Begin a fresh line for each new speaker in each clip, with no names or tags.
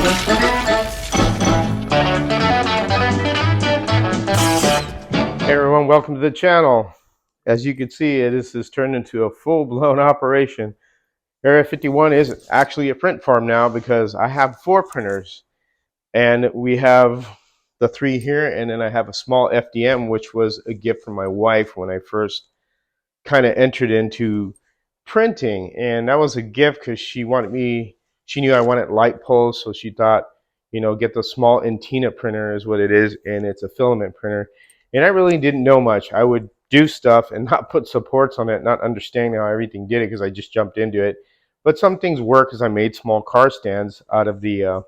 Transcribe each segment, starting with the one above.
Hey everyone, welcome to the channel. As you can see, this has turned into a full-blown operation. Area 51 is actually a print farm now because I have 4 printers, and we have the 3 here, and then I have a small FDM, which was a gift from my wife when I first kind of entered into printing. And that was a gift because she knew I wanted light pulls, so she thought, get the small Intina printer is what it is, and it's a filament printer. And I really didn't know much. I would do stuff and not put supports on it, not understanding how everything did it because I just jumped into it. But some things work because I made small car stands out of the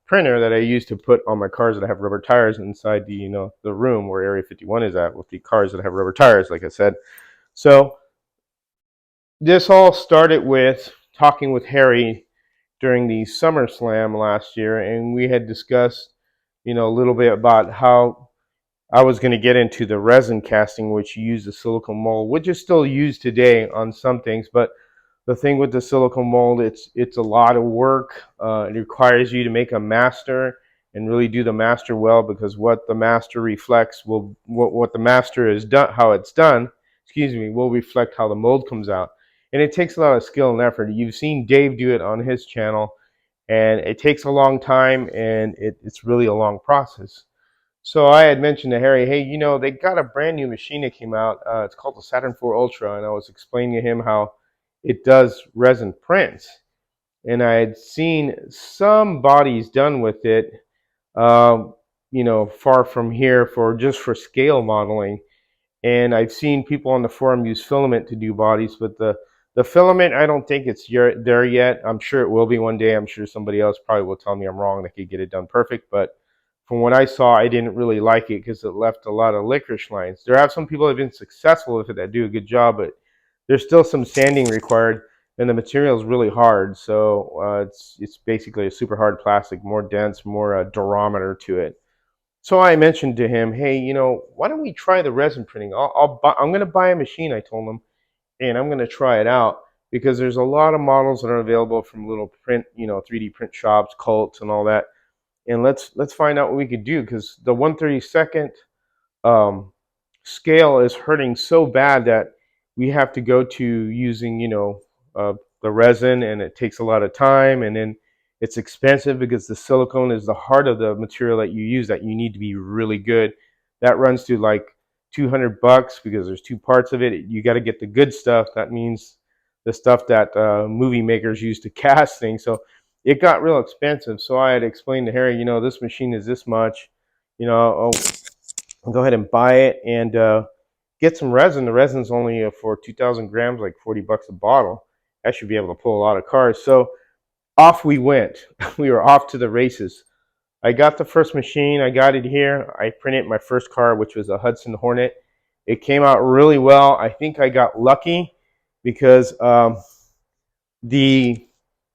printer that I use to put on my cars that have rubber tires inside the room where Area 51 is at, with the cars that have rubber tires, like I said. So this all started with talking with Harry during the SummerSlam last year, and we had discussed, a little bit about how I was going to get into the resin casting, which you use the silicone mold, which is still used today on some things. But the thing with the silicone mold, it's a lot of work. It requires you to make a master and really do the master well, because what the master reflects will what the master is done, how it's done, will reflect how the mold comes out. And it takes a lot of skill and effort. You've seen Dave do it on his channel, and it takes a long time, and it's really a long process. So I had mentioned to Harry, hey, they got a brand new machine that came out. It's called the Saturn 4 Ultra, and I was explaining to him how it does resin prints. And I had seen some bodies done with it, far from here for scale modeling. And I've seen people on the forum use filament to do bodies, but the filament, I don't think it's there yet. I'm sure it will be one day. I'm sure somebody else probably will tell me I'm wrong. They could get it done perfect, but from what I saw, I didn't really like it because it left a lot of licorice lines. There are some people that have been successful with it that do a good job, but there's still some sanding required, and the material is really hard. So it's basically a super hard plastic, more dense, more durometer to it. So I mentioned to him, hey, why don't we try the resin printing? I'm going to buy a machine, I told him, and I'm going to try it out, because there's a lot of models that are available from little print, 3D print shops, Cults, and all that. And let's find out what we could do, because the 1/32 scale is hurting so bad that we have to go to using the resin, and it takes a lot of time, and then it's expensive because the silicone is the heart of the material that you use, that you need to be really good. That runs to like $200 because there's 2 parts of it. You got to get the good stuff. That means the stuff that movie makers use to cast things. So it got real expensive. So I had explained to Harry, this machine is this much, I'll go ahead and buy it and get some resin. The resin's only for 2,000 grams, like $40 a bottle. I should be able to pull a lot of cars. So off we went. We were off to the races. I got the first machine. I got it here. I printed my first car, which was a Hudson Hornet. It came out really well. I think I got lucky because the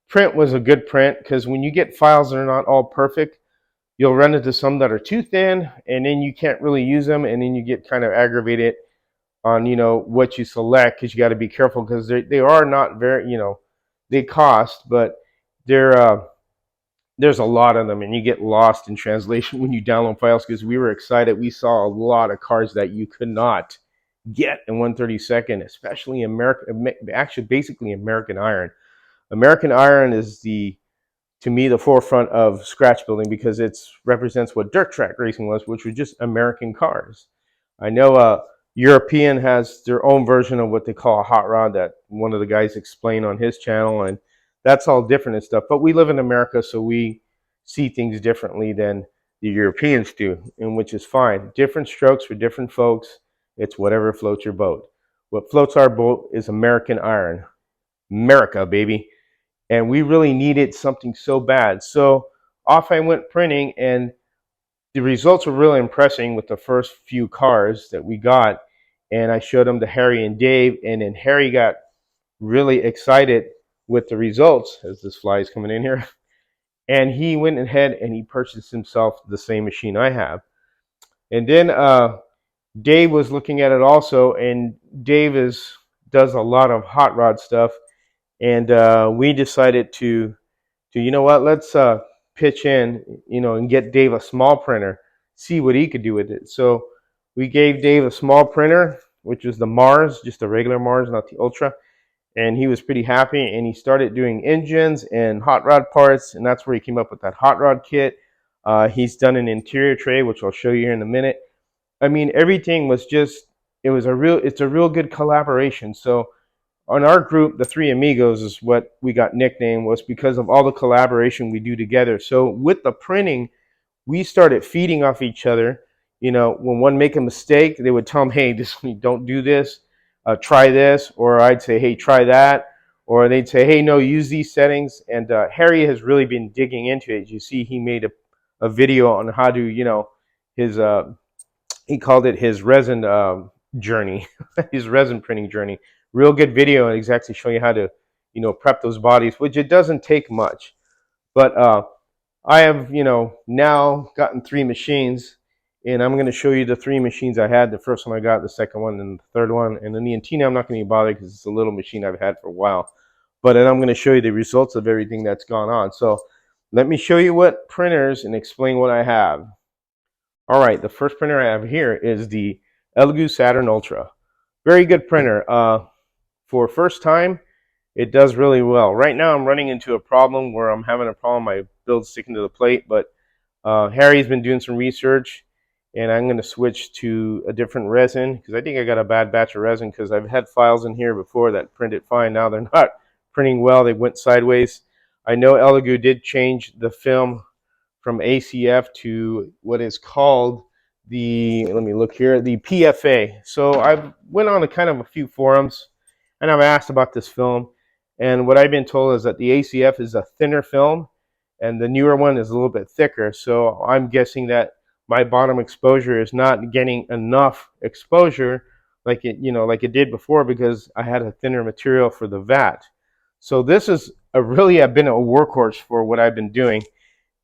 print was a good print, because when you get files that are not all perfect, you'll run into some that are too thin, and then you can't really use them, and then you get kind of aggravated on what you select, because you got to be careful, because they are not very, they cost, but they're there's a lot of them, and you get lost in translation when you download files, because we were excited. We saw a lot of cars that you could not get in 1/32, especially actually basically American Iron. American Iron is to me, the forefront of scratch building, because it represents what dirt track racing was, which was just American cars. I know European has their own version of what they call a hot rod, that one of the guys explained on his channel, and that's all different and stuff. But we live in America, so we see things differently than the Europeans do, and which is fine. Different strokes for different folks. It's whatever floats your boat. What floats our boat is American Iron. America, baby. And we really needed something so bad. So off I went printing, and the results were really impressing with the first few cars that we got. And I showed them to Harry and Dave, and then Harry got really excited with the results, as this fly is coming in here. And he went ahead and he purchased himself the same machine I have. And then Dave was looking at it also, and Dave does a lot of hot rod stuff. And we decided to let's pitch in, and get Dave a small printer, see what he could do with it. So we gave Dave a small printer, which was the Mars, just a regular Mars, not the Ultra. And he was pretty happy, and he started doing engines and hot rod parts, and that's where he came up with that hot rod kit. He's done an interior tray, which I'll show you here in a minute. I mean, everything was just, it's a real good collaboration. So on our group, the Three Amigos is what we got nicknamed, was because of all the collaboration we do together. So with the printing, we started feeding off each other. When one make a mistake, they would tell them, hey, don't do this, try this, or I'd say, hey, try that, or they'd say, hey, no, use these settings. And Harry has really been digging into it. As you see, he made a video on how to, his he called it his resin journey, his resin printing journey. Real good video, and exactly showing you how to, prep those bodies, which it doesn't take much. But I have, now gotten 3 machines, and I'm going to show you the 3 machines I had. The first one I got, the second one, and the third one. And then the Antina, I'm not going to be bothered because it's a little machine I've had for a while. But then I'm going to show you the results of everything that's gone on. So let me show you what printers and explain what I have. All right, the first printer I have here is the Elegoo Saturn Ultra. Very good printer. For first time, it does really well. Right now I'm running into a problem where I'm having a problem, my build's sticking to the plate, but Harry's been doing some research, and I'm going to switch to a different resin because I think I got a bad batch of resin, because I've had files in here before that printed fine. Now they're not printing well. They went sideways. I know Elegoo did change the film from ACF to what is called let me look here, the PFA. So I went on a few forums, and I've asked about this film. And what I've been told is that the ACF is a thinner film, and the newer one is a little bit thicker. So I'm guessing that my bottom exposure is not getting enough exposure like it did before, because I had a thinner material for the vat. So this is really been a workhorse for what I've been doing.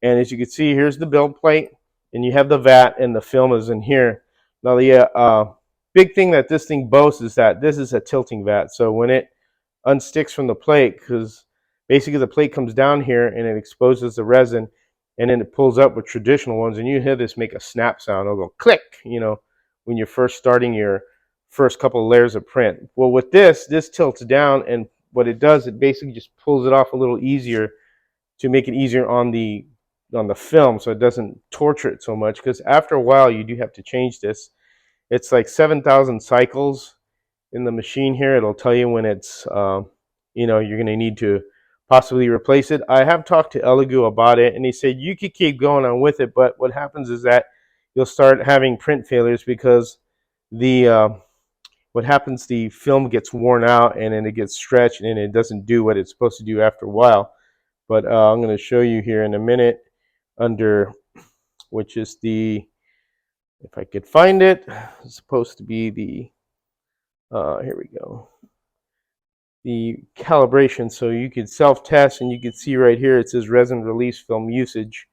And as you can see, here's the build plate, and you have the vat, and the film is in here. Now the big thing that this thing boasts is that this is a tilting vat. So when it unsticks from the plate, because basically the plate comes down here and it exposes the resin, and then it pulls up with traditional ones, and you hear this make a snap sound. It'll go click, when you're first starting your first couple of layers of print. Well, with this tilts down, and what it does, it basically just pulls it off a little easier to make it easier on the film, so it doesn't torture it so much, because after a while you do have to change this. It's like 7,000 cycles in the machine here. It'll tell you when it's you're going to need to possibly replace it. I have talked to Elegoo about it, and he said you could keep going on with it, but what happens is that you'll start having print failures, because the film gets worn out, and then it gets stretched, and it doesn't do what it's supposed to do after a while. But I'm going to show you here in a minute which is if I could find it, it's supposed to be here we go, the calibration. So you could self-test, and you could see right here it says resin release film usage,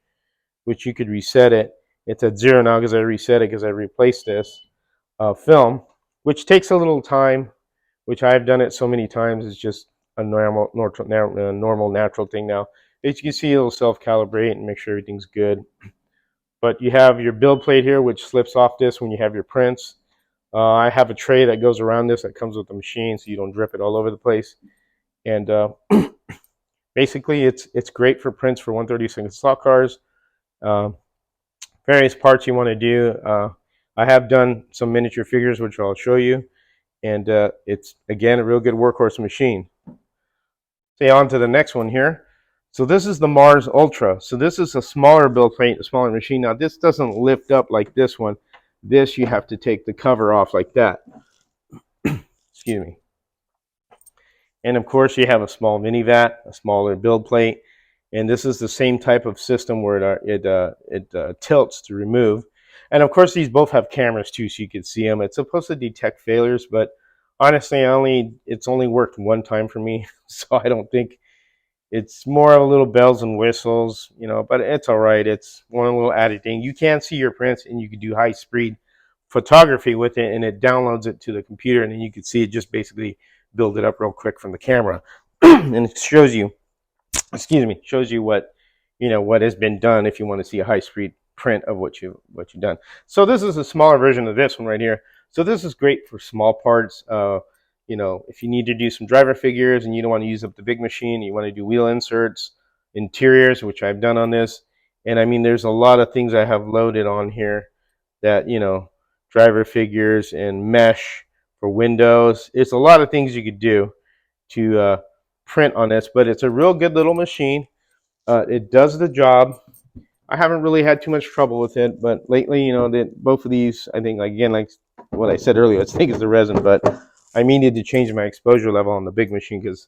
which you could reset it. It's at 0 now because I reset it, because I replaced this film, which takes a little time, which I've done it so many times. It's just a normal natural thing now. As you can see, it'll self-calibrate and make sure everything's good. But you have your build plate here, which slips off this when you have your prints. I have a tray that goes around this that comes with the machine, so you don't drip it all over the place. And basically, it's great for prints for 132nd stock cars. Various parts you want to do. I have done some miniature figures, which I'll show you. And it's, again, a real good workhorse machine. So on to the next one here. So this is the Mars Ultra. So this is a smaller build plate, a smaller machine. Now this doesn't lift up like this one. This, you have to take the cover off like that. Excuse me. And of course you have a small mini vat, a smaller build plate. And this is the same type of system where it tilts to remove. And of course these both have cameras too, so you can see them. It's supposed to detect failures, but honestly, it's only worked one time for me. So I don't think, it's more of a little bells and whistles, but it's all right. It's one little added thing. You can see your prints, and you can do high-speed photography with it, and it downloads it to the computer, and then you can see it just basically build it up real quick from the camera. And it shows you, shows you what, what has been done if you want to see a high speed print of what you've done. So this is a smaller version of this one right here. So this is great for small parts. If you need to do some driver figures and you don't want to use up the big machine, you want to do wheel inserts, interiors, which I've done on this. And I mean, there's a lot of things I have loaded on here that, driver figures and mesh for windows. It's a lot of things you could do to print on this, but it's a real good little machine. It does the job. I haven't really had too much trouble with it, but lately, both of these, I think, again, like what I said earlier, I think it's the resin, but I needed to change my exposure level on the big machine because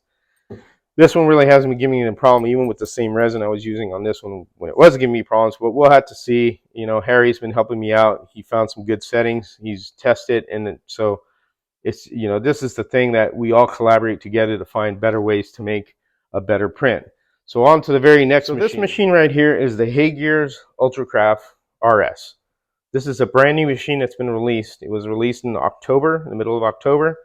this one really hasn't been giving me a problem, even with the same resin I was using on this one when it was giving me problems. But we'll have to see. Harry's been helping me out. He found some good settings. He's tested, and so it's this is the thing that we all collaborate together to find better ways to make a better print. So on to the very next machine. This machine right here is the Hagears Ultracraft RS. This is a brand new machine that's been released. It was released in October, in the middle of October.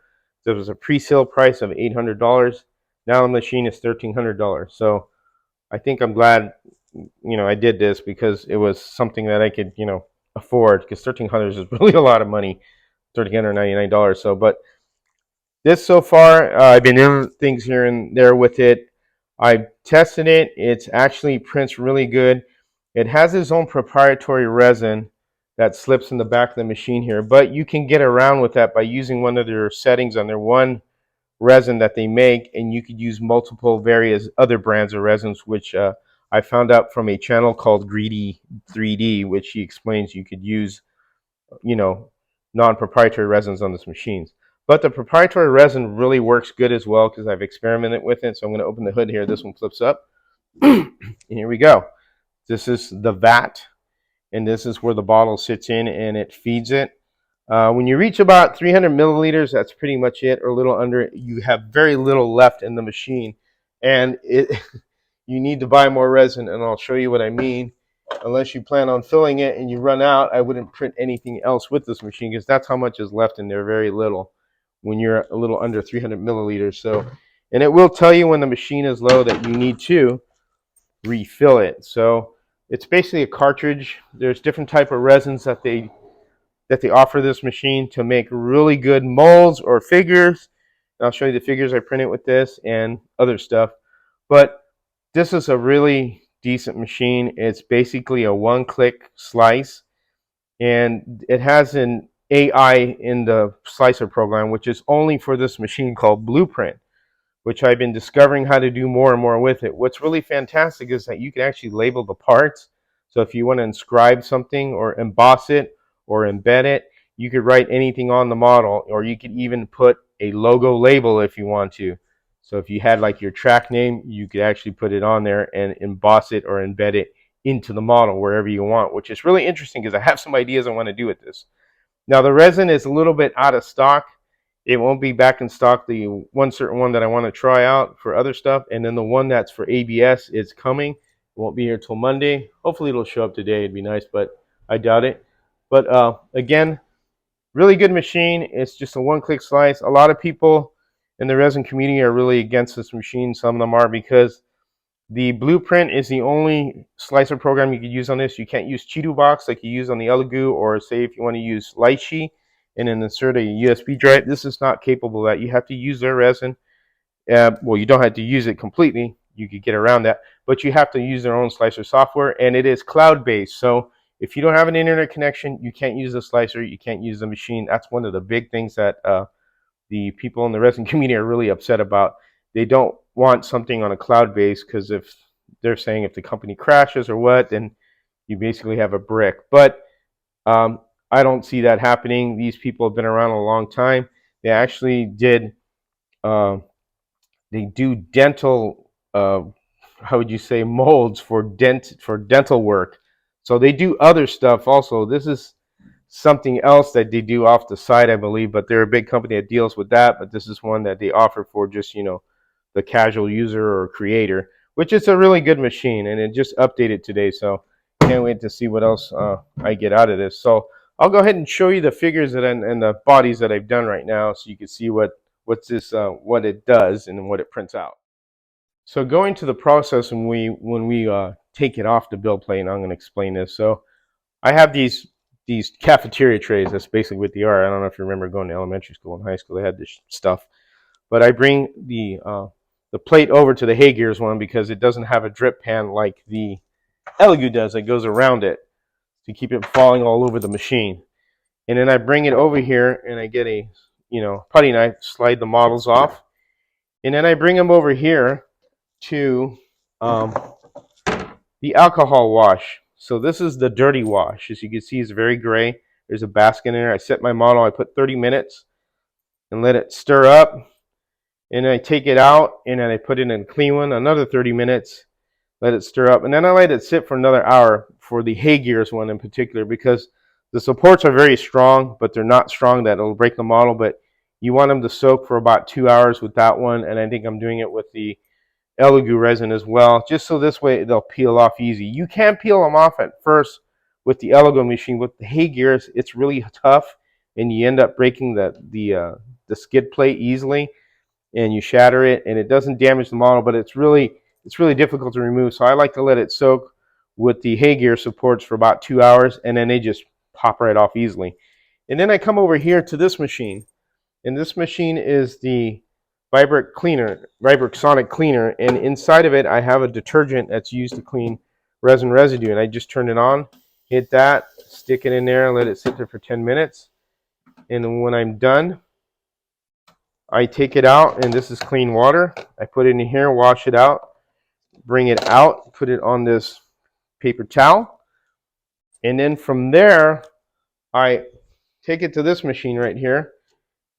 There was a pre-sale price of $800. Now the machine is $1,300. So I think I'm glad, I did this because it was something that I could, afford, because $1,300 is really a lot of money, $1,399. So, but this so far, I've been doing things here and there with it. I tested it. It actually prints really good. It has its own proprietary resin that slips in the back of the machine here, but you can get around with that by using one of their settings on their one resin that they make, and you could use multiple various other brands of resins, which I found out from a channel called Greedy 3D, which he explains you could use, non-proprietary resins on this machines. But the proprietary resin really works good as well because I've experimented with it. So I'm going to open the hood here. This one flips up. And here we go. This is the vat, and this is where the bottle sits in and it feeds it. When you reach about 300 milliliters, that's pretty much it, or a little under. You have very little left in the machine, and you need to buy more resin, and I'll show you what I mean. Unless you plan on filling it and you run out, I wouldn't print anything else with this machine because that's how much is left in there, very little, when you're a little under 300 milliliters. So, and it will tell you when the machine is low that you need to refill it. So it's basically a cartridge. There's different type of resins that they offer this machine to make really good molds or figures. And I'll show you the figures I printed with this and other stuff. But this is a really decent machine. It's basically a one-click slice, and it has an AI in the slicer program, which is only for this machine, called Blueprint, which I've been discovering how to do more and more with it. What's really fantastic is that you can actually label the parts. So if you want to inscribe something or emboss it or embed it, you could write anything on the model, or you could even put a logo label if you want to. So if you had like your track name, you could actually put it on there and emboss it or embed it into the model wherever you want, which is really interesting because I have some ideas I want to do with this. Now the resin is a little bit out of stock. It won't be back in stock. The one certain one that I want to try out for other stuff, and then the one that's for ABS is coming. It won't be here till Monday. Hopefully it'll show up today. It'd be nice, but I doubt it. But again, really good machine. It's just a one-click slice. A lot of people in the resin community are really against this machine. Some of them are, because the Blueprint is the only slicer program you can use on this. You can't use Cheeto Box like you use on the Elegoo, or say if you want to use Lychee and then insert a USB drive. This is not capable of that. You have to use their resin. Well, you don't have to use it completely. You could get around that, but you have to use their own slicer software, and it is cloud-based. So if you don't have an internet connection, you can't use the slicer. You can't use the machine. That's one of the big things that the people in the resin community are really upset about. They don't want something on a cloud base, because if they're saying if the company crashes or what, then you basically have a brick. But I don't see that happening. These people have been around a long time. They actually did, they do dental, how would you say, molds for dental work. So they do other stuff also. This is something else that they do off the side, I believe, but they're a big company that deals with that. But this is one that they offer for just, the casual user or creator, which is a really good machine, and it just updated today. So can't wait to see what else I get out of this. So I'll go ahead and show you the figures and the bodies that I've done right now, so you can see what it does and what it prints out. So going to the process when we take it off the build plate, and I'm going to explain this. So I have these cafeteria trays. That's basically what they are. I don't know if you remember going to elementary school and high school. They had this stuff. But I bring the plate over to the hay gears one because it doesn't have a drip pan like the Elegoo does that goes around it to keep it falling all over the machine. And then I bring it over here and I get a putty knife, slide the models off, and then I bring them over here to the alcohol wash. So this is the dirty wash. As you can see, it's very gray. There's a basket in there. I set my model. I put 30 minutes and let it stir up. And I take it out and then I put it in a clean one. Another 30 minutes. Let it stir up. And then I let it sit for another hour for the hay gears one in particular, because the supports are very strong, but they're not strong that it'll break the model. But you want them to soak for about 2 hours with that one. And I think I'm doing it with the Elegoo resin as well, just so this way they'll peel off easy. You can peel them off at first with the Elegoo machine. With the hay gears, it's really tough, and you end up breaking the skid plate easily, and you shatter it, and it doesn't damage the model, but it's really difficult to remove. So I like to let it soak with the hay gear supports for about 2 hours, and then they just pop right off easily. And then I come over here to this machine, and this machine is the Vibric Sonic Cleaner, and inside of it I have a detergent that's used to clean resin residue, and I just turn it on, hit that, stick it in there, and let it sit there for 10 minutes. And then when I'm done, I take it out, and this is clean water. I put it in here, wash it out, bring it out, put it on this paper towel, and then from there I take it to this machine right here.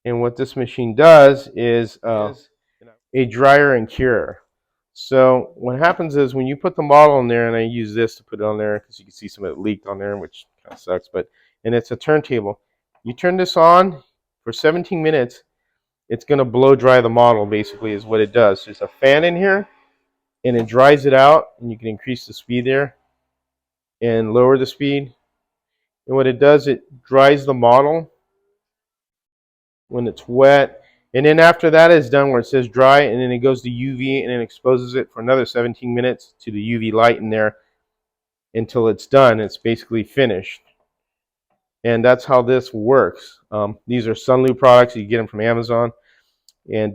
And what this machine does is a dryer and curer. So what happens is when you put the model in there, and I use this to put it on there because you can see some of it leaked on there, which kind of sucks, and it's a turntable. You turn this on for 17 minutes, it's going to blow dry the model, basically, is what it does. There's a fan in here, and it dries it out, and you can increase the speed there and lower the speed. And what it does, it dries the model when it's wet, and then after that is done, where it says dry, and then it goes to UV and then exposes it for another 17 minutes to the UV light in there until it's done. It's basically finished, and that's how this works. These are Sunlu products. You get them from Amazon, and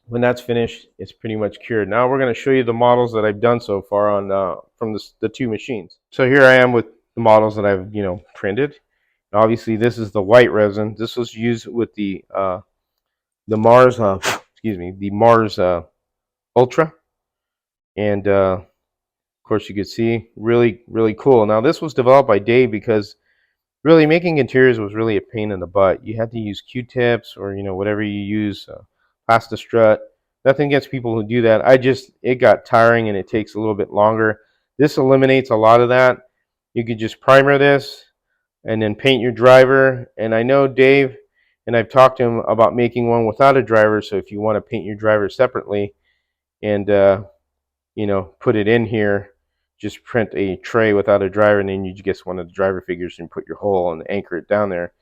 when that's finished, it's pretty much cured. Now we're going to show you the models that I've done so far on from the two machines. So here I am with the models that I've printed. Obviously, this is the white resin. This was used with the Mars, the Mars Ultra, and of course you could see really cool. Now this was developed by Dave because really making interiors was really a pain in the butt. You had to use Q-tips or whatever you use, pasta strut. Nothing against people who do that. It got tiring and it takes a little bit longer. This eliminates a lot of that. You could just primer this and then paint your driver. And I know Dave, and I've talked to him about making one without a driver. So if you want to paint your driver separately and put it in here, just print a tray without a driver, and then you just one of the driver figures and put your hole and anchor it down there,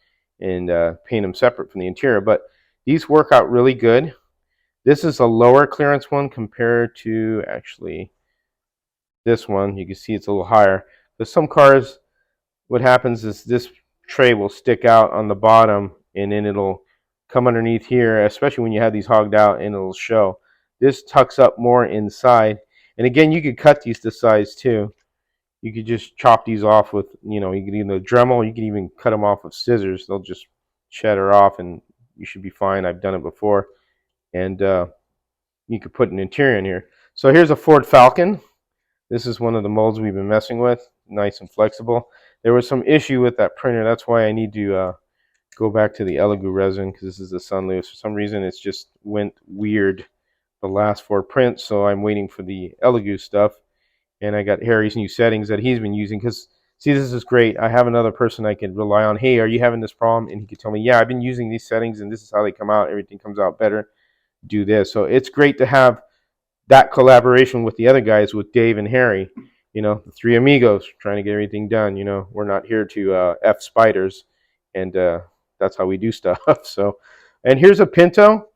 and paint them separate from the interior. But these work out really good. This is a lower clearance one compared to actually this one. You can see it's a little higher. But some cars, what happens is this tray will stick out on the bottom, and then it'll come underneath here, especially when you have these hogged out, and it'll show. This tucks up more inside. And again, you could cut these to size too. You could just chop these off with, you could either Dremel, you can even cut them off with scissors. They'll just shatter off, and you should be fine. I've done it before. And you could put an interior in here. So here's a Ford Falcon. This is one of the molds we've been messing with. Nice and flexible. There was some issue with that printer. That's why I need to go back to the Elegoo resin, because this is the Sunlu. For some reason, it's just went weird the last 4 prints, so I'm waiting for the Elegoo stuff. And I got Harry's new settings that he's been using, because see, this is great. I have another person I can rely on. Hey, are you having this problem? And he could tell me, yeah, I've been using these settings and this is how they come out. Everything comes out better. Do this. So it's great to have that collaboration with the other guys, with Dave and Harry, the 3 amigos trying to get everything done. We're not here to F spiders, and that's how we do stuff. So, and here's a Pinto.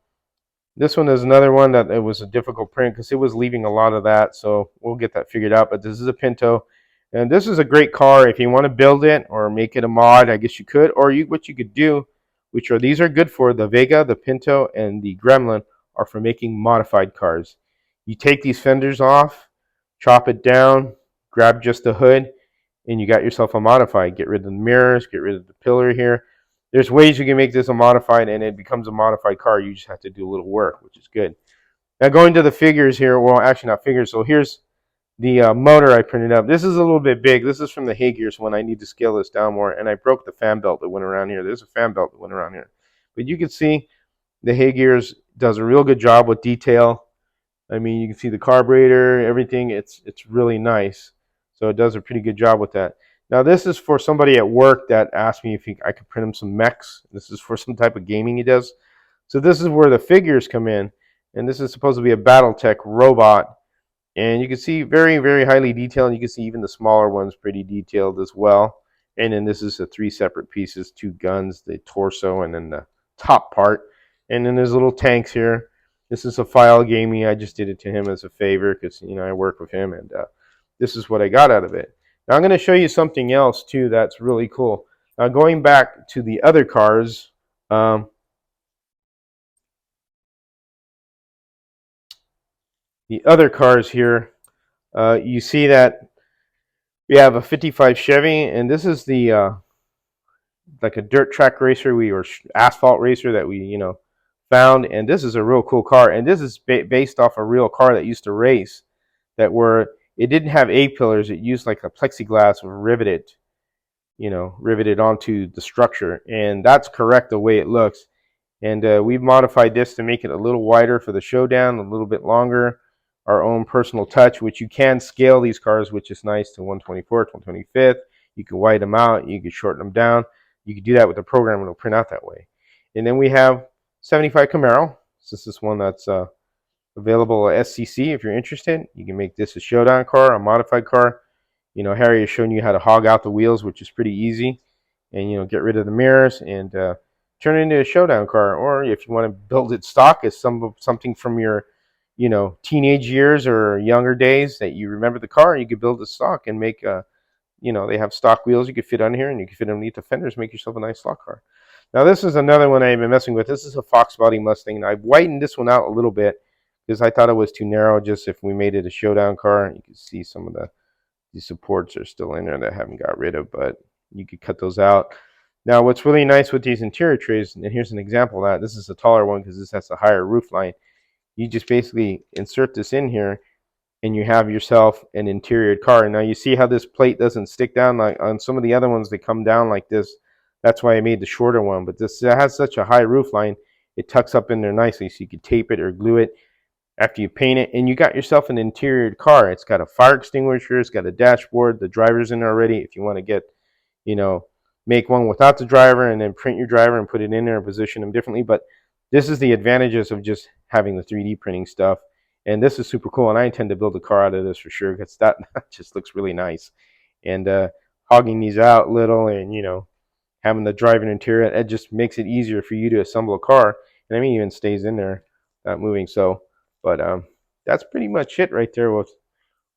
This one is another one that it was a difficult print because it was leaving a lot of that, so we'll get that figured out. But this is a Pinto, and this is a great car if you want to build it or make it a mod. I guess you could, or what you could do, which are these are good for the Vega, the Pinto, and the Gremlin, are for making modified cars. You take these fenders off, chop it down, grab just the hood, and you got yourself a modified. Get rid of the mirrors, get rid of the pillar here. There's ways you can make this a modified and it becomes a modified car. You just have to do a little work, which is good. Now going to the figures here, well actually not figures, so here's the motor I printed up. This is a little bit big. This is from the Hagears when I need to scale this down more, and I broke the fan belt that went around here. There's a fan belt that went around here. But you can see the Hagears does a real good job with detail. I mean, you can see the carburetor, everything. It's really nice. So it does a pretty good job with that. Now this is for somebody at work that asked me if I could print him some mechs. This is for some type of gaming he does. So this is where the figures come in. And this is supposed to be a Battletech robot. And you can see very, very highly detailed. You can see even the smaller ones pretty detailed as well. And then this is the 3 separate pieces, 2 guns, the torso, and then the top part. And then there's little tanks here. This is a file gaming. I just did it to him as a favor because, you know, I work with him. And this is what I got out of it. Now I'm going to show you something else too that's really cool. Now going back to the other cars, here, you see that we have a 55 Chevy, and this is the like a dirt track racer or asphalt racer that we, you know, found. And this is a real cool car, and this is based off a real car that used to race, that were, it didn't have A-pillars. It used like a plexiglass riveted, you know, riveted onto the structure, and that's correct the way it looks. And we've modified this to make it a little wider for the showdown, a little bit longer, our own personal touch, which you can scale these cars, which is nice, to 124th, 125th. You can widen them out, you can shorten them down. You can do that with the program, and it'll print out that way. And then we have 75 Camaro. This is one that's available at SCC. If you're interested, you can make this a showdown car, a modified car. You know, Harry has shown you how to hog out the wheels, which is pretty easy, and, you know, get rid of the mirrors and turn it into a showdown car. Or if you want to build it stock as something from your, you know, teenage years or younger days that you remember the car, you could build it stock and make a, you know, they have stock wheels you could fit on here, and you can fit underneath the fenders, make yourself a nice stock car. Now this is another one I've been messing with. This is a Fox Body Mustang, and I've whitened this one out a little bit because I thought it was too narrow. Just if we made it a showdown car, you can see some of the supports are still in there that I haven't got rid of, but you could cut those out. Now what's really nice with these interior trays, and here's an example of that. This is a taller one because this has a higher roof line. You just basically insert this in here, and you have yourself an interior car. And now you see how this plate doesn't stick down like on some of the other ones. They come down like this. That's why I made the shorter one. But this has such a high roof line, it tucks up in there nicely, so you can tape it or glue it after you paint it, and you got yourself an interior car. It's got a fire extinguisher, it's got a dashboard, the driver's in there already. If you want to get, you know, make one without the driver and then print your driver and put it in there and position them differently. But this is the advantages of just having the 3D printing stuff. And this is super cool, and I intend to build a car out of this for sure, because that just looks really nice. And hogging these out little, and, you know, having the driving interior, it just makes it easier for you to assemble a car. And I mean, even stays in there, not moving. So, but that's pretty much it right there with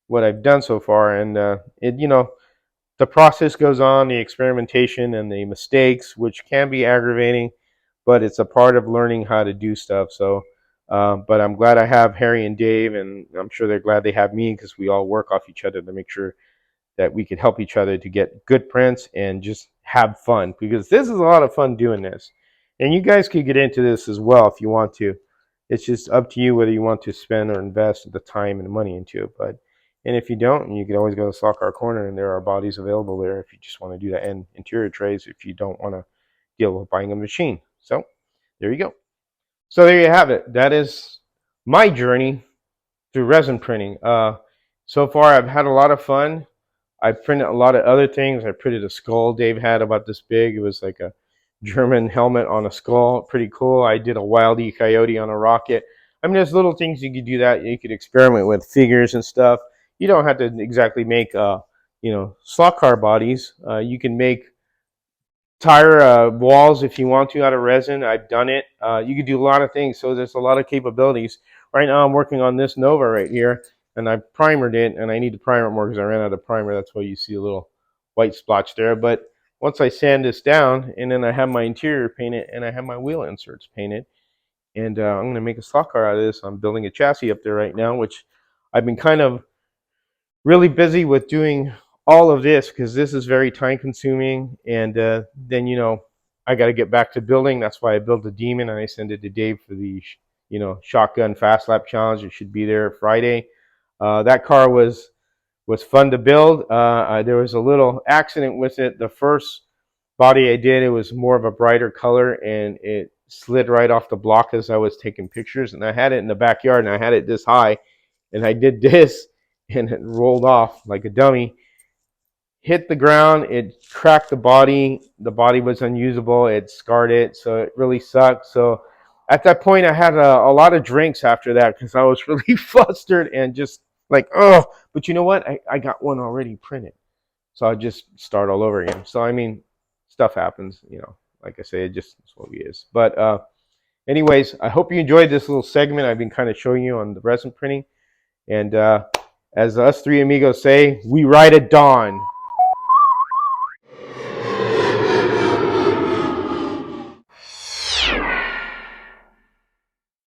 what I've done so far. And you know, the process goes on, the experimentation and the mistakes, which can be aggravating, but it's a part of learning how to do stuff. So, but I'm glad I have Harry and Dave, and I'm sure they're glad they have me, because we all work off each other to make sure that we could help each other to get good prints and just have fun, because this is a lot of fun doing this. And you guys could get into this as well if you want to. It's just up to you whether you want to spend or invest the time and money into it. But, and if you don't, you can always go to Stock Car Corner, and there are bodies available there if you just want to do that, and interior trays if you don't want to deal with buying a machine. So there you go. So there you have it. That is my journey through resin printing. So far I've had a lot of fun. I printed a lot of other things. I printed a skull Dave had about this big. It was like a German helmet on a skull. Pretty cool. I did a Wild E Coyote on a rocket. I mean, there's little things you could do that. You could experiment with figures and stuff. You don't have to exactly make, you know, slot car bodies. You can make tire walls if you want to out of resin. I've done it. You can do a lot of things, so there's a lot of capabilities. Right now I'm working on this Nova right here, and I primered it, and I need to primer it more because I ran out of primer. That's why you see a little white splotch there. But once I sand this down, and then I have my interior painted, and I have my wheel inserts painted, and I'm going to make a slot car out of this. I'm building a chassis up there right now, which I've been kind of really busy with doing all of this because this is very time consuming, and then I got to get back to building. That's why I built the Demon and I sent it to Dave for the shotgun fast lap challenge. It should be there Friday. That car was fun to build. There was a little accident with it. The first body I did, it was more of a brighter color, and it slid right off the block as I was taking pictures, and I had it in the backyard, and I had it this high, and I did this, and it rolled off like a dummy, hit the ground, it cracked the body was unusable, it scarred it, so it really sucked. So at that point I had a lot of drinks after that because I was really flustered and just like, oh, but you know what, I got one already printed, so I just start all over again. So I mean, stuff happens, like I say, it just is what it is. But anyways, I hope you enjoyed this little segment. I've been kind of showing you on the resin printing, and as us three amigos say, we ride at dawn.